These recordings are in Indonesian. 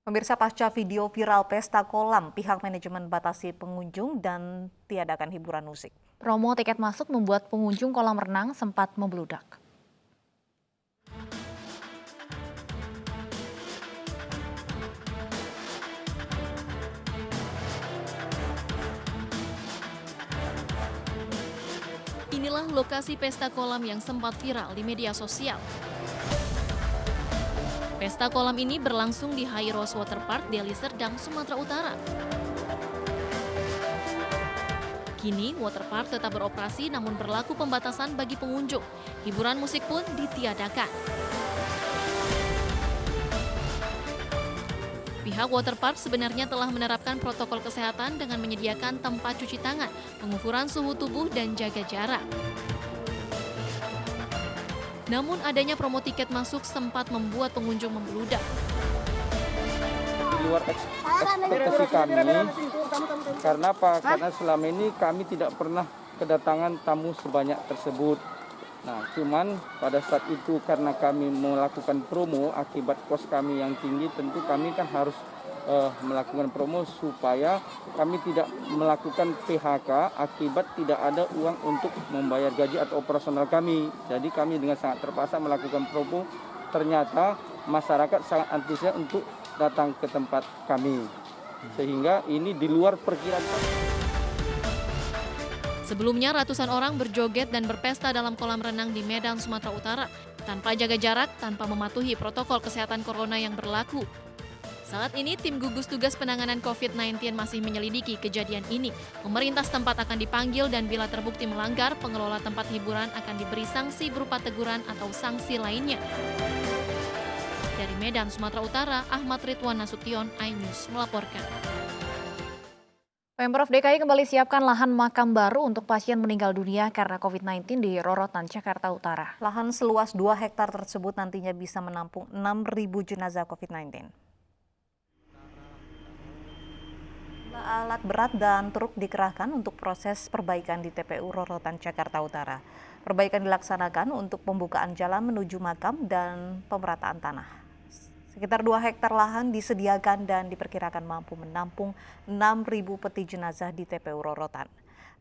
Pemirsa, pasca video viral pesta kolam, pihak manajemen batasi pengunjung dan tiadakan hiburan musik. Promo tiket masuk membuat pengunjung kolam renang sempat membludak. Inilah lokasi pesta kolam yang sempat viral di media sosial. Pesta kolam ini berlangsung di High Rose Water Park, Deli Serdang, Sumatera Utara. Kini, waterpark tetap beroperasi namun berlaku pembatasan bagi pengunjung. Hiburan musik pun ditiadakan. Pihak waterpark sebenarnya telah menerapkan protokol kesehatan dengan menyediakan tempat cuci tangan, pengukuran suhu tubuh, dan jaga jarak. Namun adanya promo tiket masuk sempat membuat pengunjung membludak. Di luar ekspektasi kami, karena apa? Karena selama ini kami tidak pernah kedatangan tamu sebanyak tersebut. Nah, cuman pada saat itu karena kami melakukan promo akibat kos kami yang tinggi, tentu kami kan harus melakukan promo supaya kami tidak melakukan PHK akibat tidak ada uang untuk membayar gaji atau operasional kami. Jadi kami dengan sangat terpaksa melakukan promo. Ternyata masyarakat sangat antusias untuk datang ke tempat kami, sehingga ini di luar perkiraan kami. Sebelumnya ratusan orang berjoget dan berpesta dalam kolam renang di Medan, Sumatera Utara tanpa jaga jarak, tanpa mematuhi protokol kesehatan corona yang berlaku. Saat ini tim gugus tugas penanganan COVID-19 masih menyelidiki kejadian ini. Pemerintah setempat akan dipanggil dan bila terbukti melanggar, pengelola tempat hiburan akan diberi sanksi berupa teguran atau sanksi lainnya. Dari Medan, Sumatera Utara, Ahmad Ridwan Nasution, iNews melaporkan. Pemprov DKI kembali siapkan lahan makam baru untuk pasien meninggal dunia karena COVID-19 di Rorotan, Jakarta Utara. Lahan seluas 2 hektar tersebut nantinya bisa menampung 6.000 jenazah COVID-19. Alat berat dan truk dikerahkan untuk proses perbaikan di TPU Rorotan, Jakarta Utara. Perbaikan dilaksanakan untuk pembukaan jalan menuju makam dan pemerataan tanah. Sekitar 2 hektar lahan disediakan dan diperkirakan mampu menampung 6.000 peti jenazah di TPU Rorotan.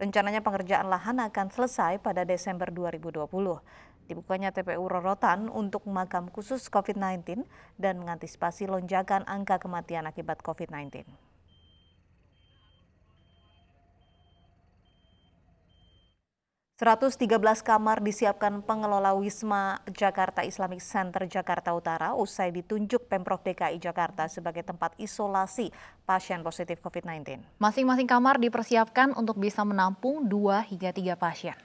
Rencananya pengerjaan lahan akan selesai pada Desember 2020. Dibukanya TPU Rorotan untuk makam khusus COVID-19 dan mengantisipasi lonjakan angka kematian akibat COVID-19. 113 kamar disiapkan pengelola Wisma Jakarta Islamic Center Jakarta Utara usai ditunjuk Pemprov DKI Jakarta sebagai tempat isolasi pasien positif COVID-19. Masing-masing kamar dipersiapkan untuk bisa menampung 2 hingga 3 pasien.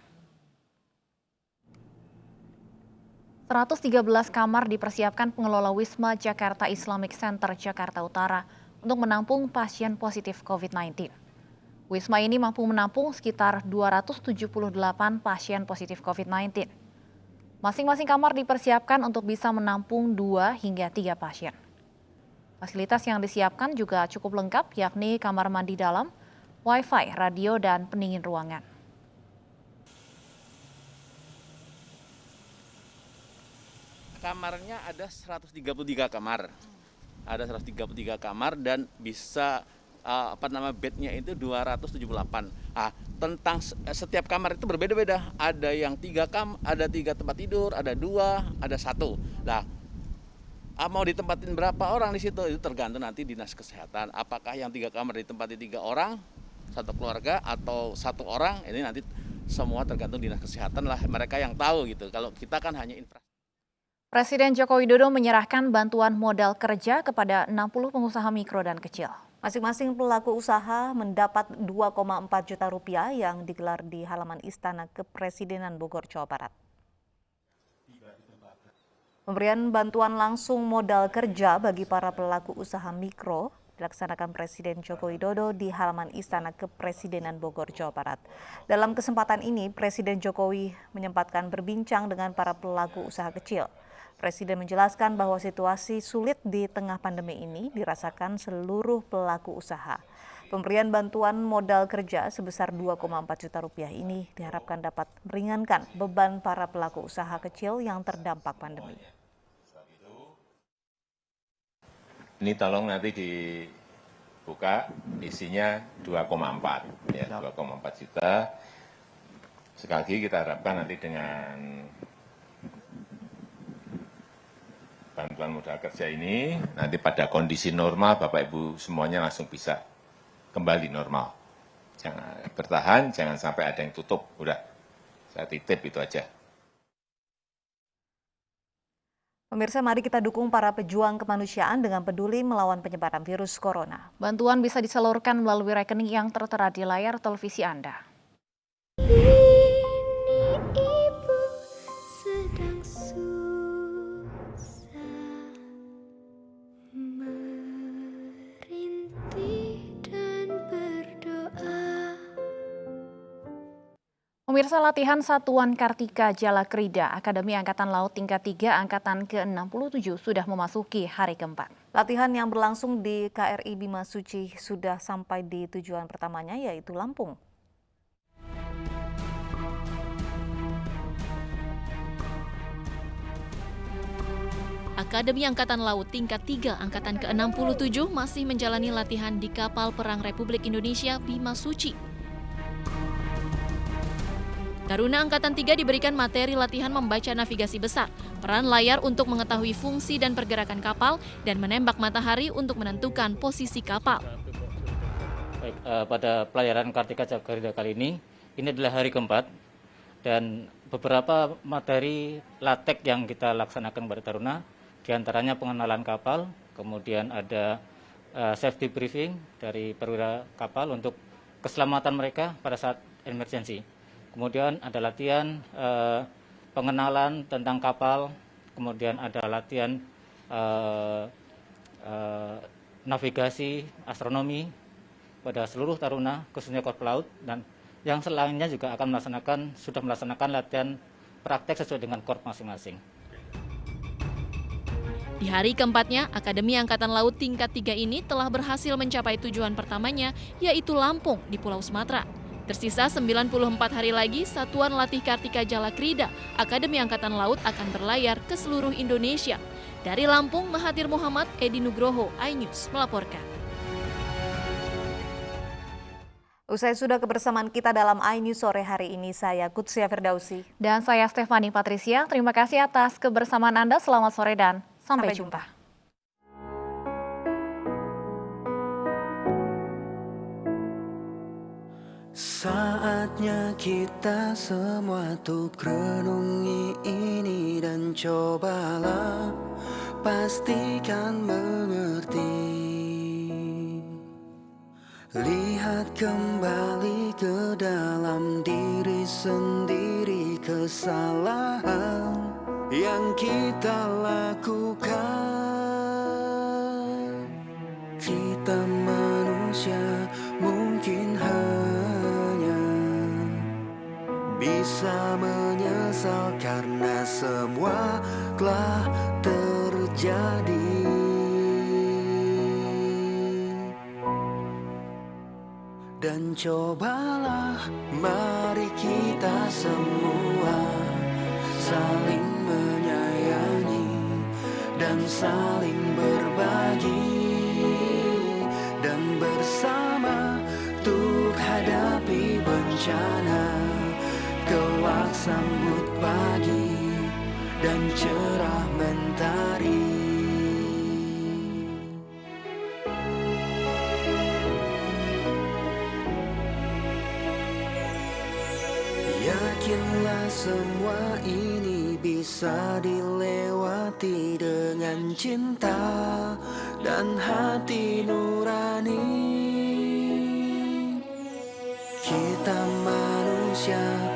113 kamar dipersiapkan pengelola Wisma Jakarta Islamic Center Jakarta Utara untuk menampung pasien positif COVID-19. Wisma ini mampu menampung sekitar 278 pasien positif COVID-19. Masing-masing kamar dipersiapkan untuk bisa menampung 2 hingga 3 pasien. Fasilitas yang disiapkan juga cukup lengkap, yakni kamar mandi dalam, wifi, radio, dan pendingin ruangan. Kamarnya ada 133 kamar. Ada 133 kamar dan bisa bednya itu 278. Tentang setiap kamar itu berbeda-beda. Ada yang 3 tempat tidur, ada 2, ada 1. Nah, mau ditempatin berapa orang di situ itu tergantung nanti dinas kesehatan. Apakah yang 3 kamar ditempati 3 orang, 1 keluarga atau 1 orang, ini nanti semua tergantung dinas kesehatan lah. Mereka yang tahu gitu. Kalau kita kan hanya infrastruktur. Presiden Joko Widodo menyerahkan bantuan modal kerja kepada 60 pengusaha mikro dan kecil. Masing-masing pelaku usaha mendapat 2,4 juta rupiah yang digelar di halaman Istana Kepresidenan Bogor, Jawa Barat. Pemberian bantuan langsung modal kerja bagi para pelaku usaha mikro dilaksanakan Presiden Joko Widodo di halaman Istana Kepresidenan Bogor, Jawa Barat. Dalam kesempatan ini, Presiden Jokowi menyempatkan berbincang dengan para pelaku usaha kecil. Presiden menjelaskan bahwa situasi sulit di tengah pandemi ini dirasakan seluruh pelaku usaha. Pemberian bantuan modal kerja sebesar 2,4 juta rupiah ini diharapkan dapat meringankan beban para pelaku usaha kecil yang terdampak pandemi. Ini tolong nanti dibuka, isinya 2,4 ya, 2,4 juta. Sekali lagi kita harapkan nanti dengan bantuan modal kerja ini, nanti pada kondisi normal Bapak Ibu semuanya langsung bisa kembali normal. Jangan bertahan, jangan sampai ada yang tutup. Udah, saya titip itu aja. Pemirsa, mari kita dukung para pejuang kemanusiaan dengan peduli melawan penyebaran virus corona. Bantuan bisa disalurkan melalui rekening yang tertera di layar televisi Anda. Ibu sedang susah merintih dan berdoa. Pemirsa, latihan Satuan Kartika Jalakrida Akademi Angkatan Laut tingkat 3 Angkatan ke-67 sudah memasuki hari keempat. Latihan yang berlangsung di KRI Bima Suci sudah sampai di tujuan pertamanya, yaitu Lampung. Akademi Angkatan Laut tingkat 3 Angkatan ke-67 masih menjalani latihan di kapal perang Republik Indonesia Bima Suci. Taruna Angkatan 3 diberikan materi latihan membaca navigasi besar, peran layar untuk mengetahui fungsi dan pergerakan kapal, dan menembak matahari untuk menentukan posisi kapal. Baik, pada pelayaran Kartika Jalakrida kali ini adalah hari keempat, dan beberapa materi latek yang kita laksanakan kepada taruna, diantaranya pengenalan kapal, kemudian ada safety briefing dari perwira kapal untuk keselamatan mereka pada saat emergensi. Kemudian ada latihan pengenalan tentang kapal, kemudian ada latihan navigasi astronomi pada seluruh taruna, khususnya korps laut, dan yang selainnya juga akan sudah melaksanakan latihan praktek sesuai dengan korps masing-masing. Di hari keempatnya, Akademi Angkatan Laut tingkat 3 ini telah berhasil mencapai tujuan pertamanya, yaitu Lampung di Pulau Sumatera. Tersisa 94 hari lagi, Satuan Latih Kartika Jalakrida Akademi Angkatan Laut akan berlayar ke seluruh Indonesia. Dari Lampung, Mahathir Muhammad, Edi Nugroho, iNews melaporkan. Usai sudah kebersamaan kita dalam iNews sore hari ini, saya Kutsia Firdausi. Dan saya Stefani Patricia. Terima kasih atas kebersamaan Anda. Selamat sore dan sampai jumpa. Saatnya kita semua tuh renungi ini dan cobalah pastikan mengerti. Lihat kembali ke dalam diri sendiri kesalahan yang kita lakukan. Kita manusia mungkin hanya bisa menyesal karena semua telah terjadi. Dan cobalah mari kita semua saling menyayangi dan saling berbagi, dan bersama untuk hadapi bencana. Kelak sambut pagi dan cerah mentari. Yakinlah semua ini bisa dilewati dengan cinta dan hati nurani. Kita manusia